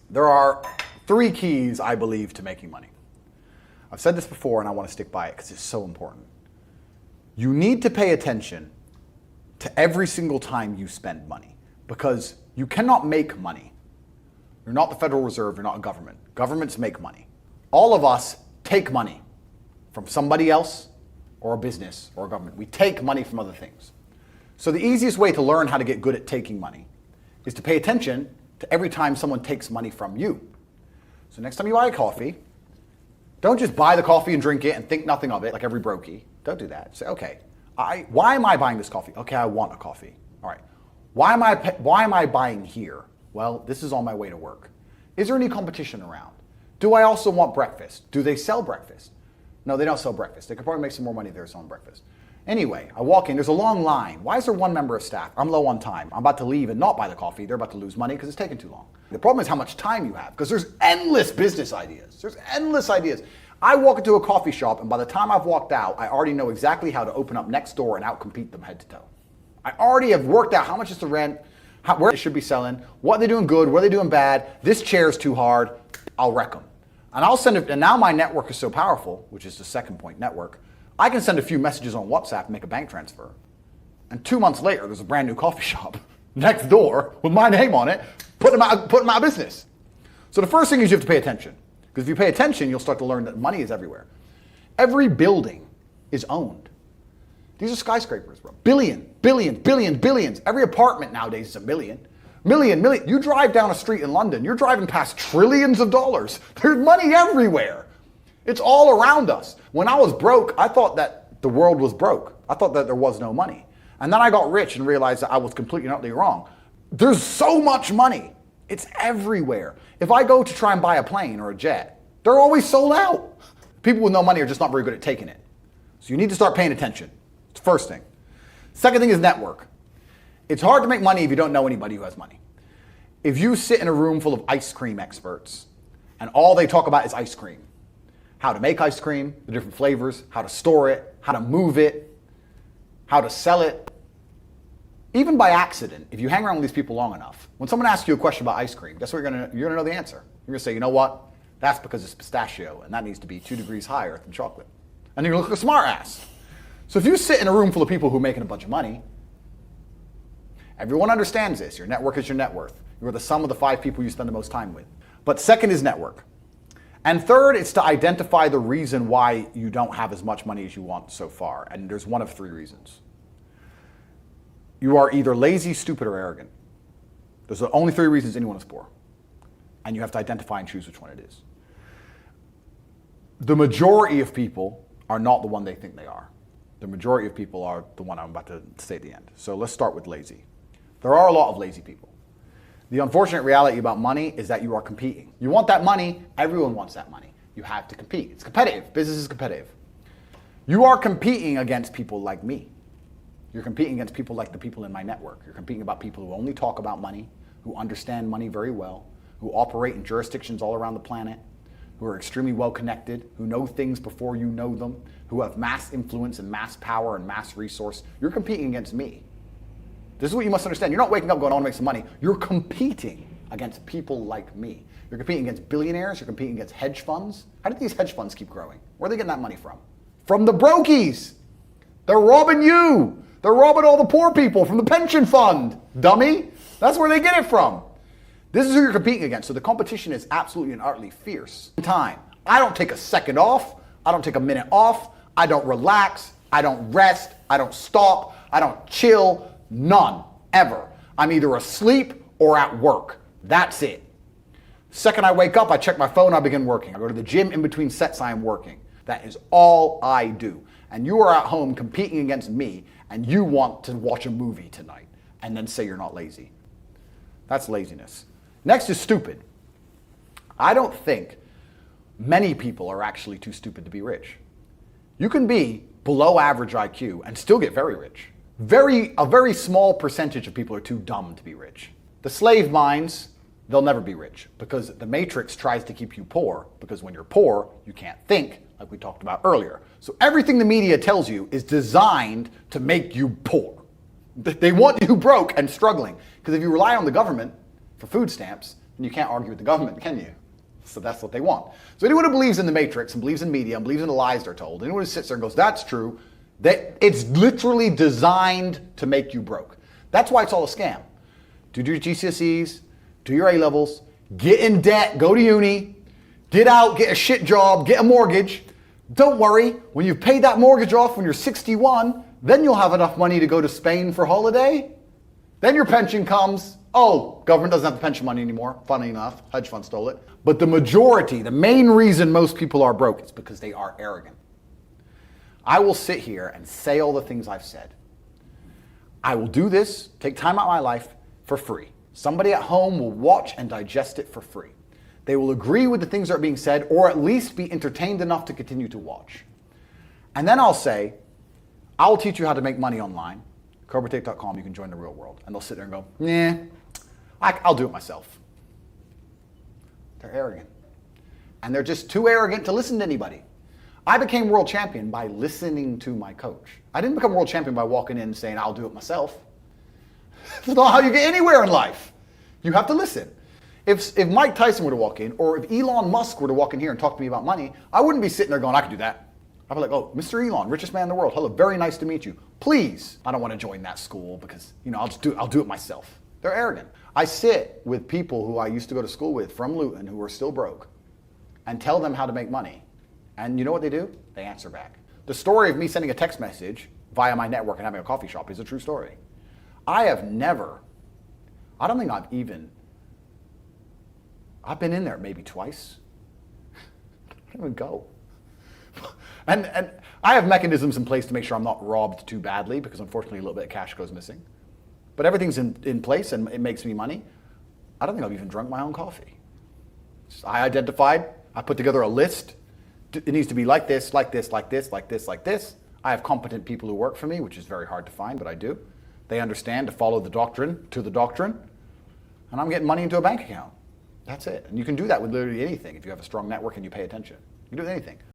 There are 3 keys, I believe, to making money. I've said this before and I want to stick by it because it's so important. You need to pay attention to every single time you spend money because you cannot make money. You're not the Federal Reserve, you're not a government. Governments make money. All of us take money from somebody else or a business or a government. We take money from other things. So the easiest way to learn how to get good at taking money is to pay attention to every time someone takes money from you. So next time you buy a coffee, don't just buy the coffee and drink it and think nothing of it like every brokey. Don't do that. Say, okay, why am I buying this coffee? Okay, I want a coffee. All right. Why am I buying here? Well, this is on my way to work. Is there any competition around? Do I also want breakfast? Do they sell breakfast? No, they don't sell breakfast. They could probably make some more money if they were selling breakfast. Anyway, I walk in, there's a long line. Why is there 1 member of staff? I'm low on time. I'm about to leave and not buy the coffee. They're about to lose money because it's taking too long. The problem is how much time you have because there's endless business ideas. There's endless ideas. I walk into a coffee shop and by the time I've walked out, I already know exactly how to open up next door and outcompete them head to toe. I already have worked out how much is the rent, where they should be selling, what they're doing good, what they're doing bad. This chair is too hard. I'll wreck them. And I'll send it, and now my network is so powerful, which is the second point, network. I can send a few messages on WhatsApp and make a bank transfer. And 2 months later, there's a brand new coffee shop next door with my name on it, putting them out of business. So the first thing is you have to pay attention. Because if you pay attention, you'll start to learn that money is everywhere. Every building is owned. These are skyscrapers, bro. Billions. Every apartment nowadays is a million. Million. You drive down a street in London, you're driving past trillions of dollars. There's money everywhere. It's all around us. When I was broke, I thought that the world was broke. I thought that there was no money. And then I got rich and realized that I was completely and utterly wrong. There's so much money. It's everywhere. If I go to try and buy a plane or a jet, they're always sold out. People with no money are just not very good at taking it. So you need to start paying attention. It's the first thing. Second thing is network. It's hard to make money if you don't know anybody who has money. If you sit in a room full of ice cream experts and all they talk about is ice cream, how to make ice cream, the different flavors, how to store it, how to move it, how to sell it, even by accident, if you hang around with these people long enough, when someone asks you a question about ice cream, guess what you're gonna know the answer. You're gonna say, you know what? That's because it's pistachio and that needs to be 2 degrees higher than chocolate. And you're gonna look like a smart ass. So if you sit in a room full of people who are making a bunch of money, everyone understands this. Your network is your net worth. You're the sum of the 5 people you spend the most time with. But second is network. And third, it's to identify the reason why you don't have as much money as you want so far. And there's one of 3 reasons. You are either lazy, stupid, or arrogant. Those are the only 3 reasons anyone is poor. And you have to identify and choose which one it is. The majority of people are not the one they think they are. The majority of people are the one I'm about to say at the end. So let's start with lazy. There are a lot of lazy people. The unfortunate reality about money is that you are competing. You want that money, everyone wants that money. You have to compete. It's competitive. Business is competitive. You are competing against people like me. You're competing against people like the people in my network. You're competing about people who only talk about money, who understand money very well, who operate in jurisdictions all around the planet, who are extremely well connected, who know things before you know them, who have mass influence and mass power and mass resource. You're competing against me. This is what you must understand. You're not waking up going, I want to make some money. You're competing against people like me. You're competing against billionaires. You're competing against hedge funds. How did these hedge funds keep growing? Where are they getting that money from? From the brokies. They're robbing you. They're robbing all the poor people from the pension fund, dummy. That's where they get it from. This is who you're competing against. So the competition is absolutely and utterly fierce. Time. I don't take a second off. I don't take a minute off. I don't relax. I don't rest. I don't stop. I don't chill. None. Ever. I'm either asleep or at work. That's it. Second I wake up, I check my phone, I begin working. I go to the gym in between sets, I am working. That is all I do. And you are at home competing against me, and you want to watch a movie tonight and then say you're not lazy. That's laziness. Next is stupid. I don't think many people are actually too stupid to be rich. You can be below average IQ and still get very rich. A very small percentage of people are too dumb to be rich. The slave minds, they'll never be rich because the matrix tries to keep you poor because when you're poor, you can't think like we talked about earlier. So everything the media tells you is designed to make you poor. They want you broke and struggling because if you rely on the government for food stamps, And you can't argue with the government, can you? So that's what they want. So anyone who believes in the Matrix and believes in media and believes in the lies they're told, anyone who sits there and goes, that's true, that it's literally designed to make you broke. That's why it's all a scam. Do your GCSEs, do your A-levels, get in debt, go to uni, get out, get a shit job, get a mortgage. Don't worry, when you've paid that mortgage off when you're 61, then you'll have enough money to go to Spain for holiday. Then your pension comes. Oh, government doesn't have the pension money anymore. Funny enough, hedge fund stole it. But the majority, the main reason most people are broke is because they are arrogant. I will sit here and say all the things I've said. I will do this, take time out of my life for free. Somebody at home will watch and digest it for free. They will agree with the things that are being said, or at least be entertained enough to continue to watch. And then I'll say, I'll teach you how to make money online. CobraTate.com, you can join the real world. And they'll sit there and go, nah, I'll do it myself. They're arrogant. And they're just too arrogant to listen to anybody. I became world champion by listening to my coach. I didn't become world champion by walking in and saying, I'll do it myself. That's not how you get anywhere in life. You have to listen. If Mike Tyson were to walk in, or if Elon Musk were to walk in here and talk to me about money, I wouldn't be sitting there going, I can do that. I'd be like, oh, Mr. Elon, richest man in the world. Hello, very nice to meet you. Please, I don't want to join that school because, I'll do it myself. They're arrogant. I sit with people who I used to go to school with from Luton who are still broke and tell them how to make money. And you know what they do? They answer back. The story of me sending a text message via my network and having a coffee shop is a true story. I've been in there maybe twice. I can't even go. And I have mechanisms in place to make sure I'm not robbed too badly because unfortunately a little bit of cash goes missing. But everything's in place and it makes me money. I don't think I've even drunk my own coffee. I identified, I put together a list. It needs to be like this, like this, like this, like this, like this. I have competent people who work for me, which is very hard to find, but I do. They understand to follow the doctrine to the doctrine. And I'm getting money into a bank account. That's it. And you can do that with literally anything if you have a strong network and you pay attention. You can do anything.